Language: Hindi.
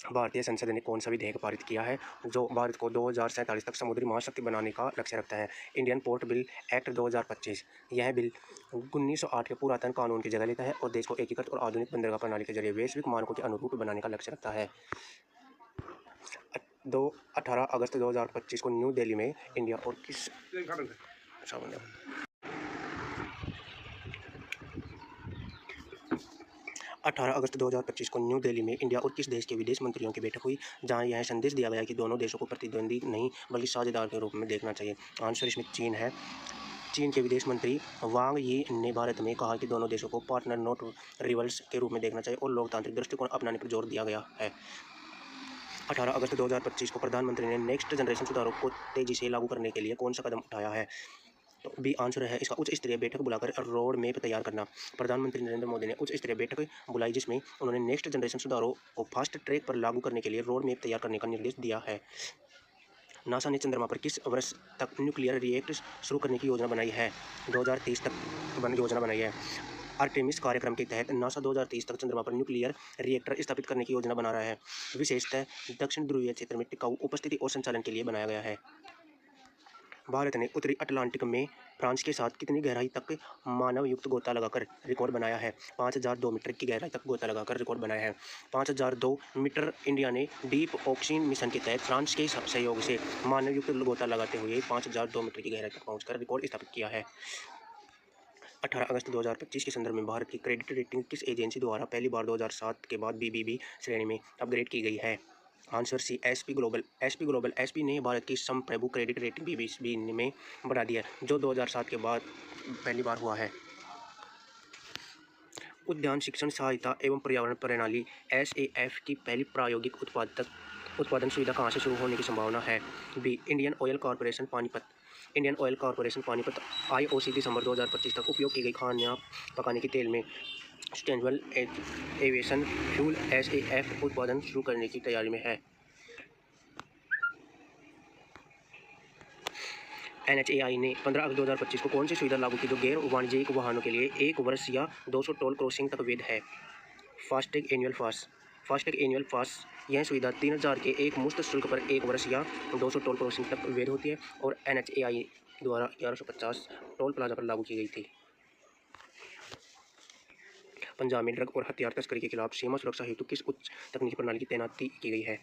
भारतीय संसद ने कौन सा विधेयक पारित किया है जो भारत को 2047 तक समुद्री महाशक्ति बनाने का लक्ष्य रखता है? Indian port bill act 2025। यह बिल 1908 के पुरातन कानून की जगह लेता है और देश को एकीकृत और आधुनिक बंदरगाह प्रणाली के जरिए वैश्विक मानकों के अनुरूप बनाने का लक्ष्य रखता है। 18 अगस्त 2025 को न्यू दिल्ली में इंडिया और किस 18 अगस्त 2025 को न्यू दिल्ली में इंडिया और किस देश के विदेश मंत्रियों की बैठक हुई, जहां यह संदेश दिया गया कि दोनों देशों को प्रतिद्वंदी नहीं बल्कि साझेदार के रूप में देखना चाहिए? आंसर इसमें चीन है। चीन के विदेश मंत्री वांग यी ने भारत में कहा कि दोनों देशों को पार्टनर नॉट रिवल्स के रूप में देखना चाहिए और लोकतांत्रिक दृष्टिकोण अपनाने पर जोर दिया गया है। 18 अगस्त 2025 को प्रधानमंत्री ने नेक्स्ट जनरेशन सुधारों को तेजी से लागू करने के लिए कौन सा कदम उठाया है? तो बी आंसर है इसका उच्च स्तरीय बैठक बुलाकर रोड मैप तैयार करना। प्रधानमंत्री नरेंद्र मोदी ने उच्च स्तरीय बैठक बुलाई जिसमें उन्होंने नेक्स्ट जनरेशन सुधारों को फास्ट ट्रैक पर लागू करने के लिए रोड मैप तैयार करने का निर्देश दिया है। नासा ने चंद्रमा पर किस वर्ष तक न्यूक्लियर रिएक्टर शुरू करने की योजना बनाई है? 2030 तक योजना बनाई है। आर्टेमिस कार्यक्रम के तहत नासा 2030 तक चंद्रमा पर न्यूक्लियर रिएक्टर स्थापित करने की योजना बना रहा है। विशेषतः दक्षिण ध्रुवीय क्षेत्र में टिकाऊ उपस्थिति और संचालन के लिए बनाया गया है। भारत ने उत्तरी अटलांटिक में फ्रांस के साथ कितनी गहराई तक मानव युक्त गोता लगाकर रिकॉर्ड बनाया है? 5002 मीटर की गहराई तक गोता लगाकर रिकॉर्ड बनाया है। 5002 मीटर। इंडिया ने डीप ऑक्सीजन मिशन के तहत फ्रांस के सहयोग से मानव युक्त गोता लगाते हुए 5002 मीटर की गहराई तक पहुंचकर रिकॉर्ड स्थापित किया है। 18 अगस्त 2025 के संदर्भ में भारत की क्रेडिट रेटिंग किस एजेंसी द्वारा पहली बार 2007 के बाद BBB श्रेणी में अपग्रेड की गई है? Answer C SP global. SP ने भारत की संप्रभु क्रेडिट रेटिंग BBB में बढ़ा दी है, जो 2007 के बाद पहली बार हुआ है। उद्यान शिक्षण सहायता एवं पर्यावरण प्रणाली SAF की पहली प्रायोगिक उत्पादन सुविधा कहाँ से शुरू होने की संभावना है? B Indian oil corporation Panipat. Indian oil corporation Panipat IOC दिसंबर 2025 तक उपयोग की गई खाना पकाने के तेल में सस्टेनेबल एविएशन फ्यूल SAF उत्पादन शुरू करने की तैयारी में है। NHAI ने 15 अगस्त 2025 को कौन सी सुविधा लागू की जो गैर वाणिज्यिक वाहनों के लिए 1 वर्ष या 200 टोल क्रॉसिंग तक वैध है? फास्टैग एनुअल पास। यह सुविधा 3000 के एक मुफ्त शुल्क पर 1 वर्ष या 200 टोल क्रॉसिंग तक वैध होती है और NHAI द्वारा 1150 टोल प्लाजा पर लागू की गई थी। पंजाब में ड्रग और हथियार तस्करी के खिलाफ सीमा सुरक्षा हेतु किस उच्च तकनीकी प्रणाली की तैनाती की गई है?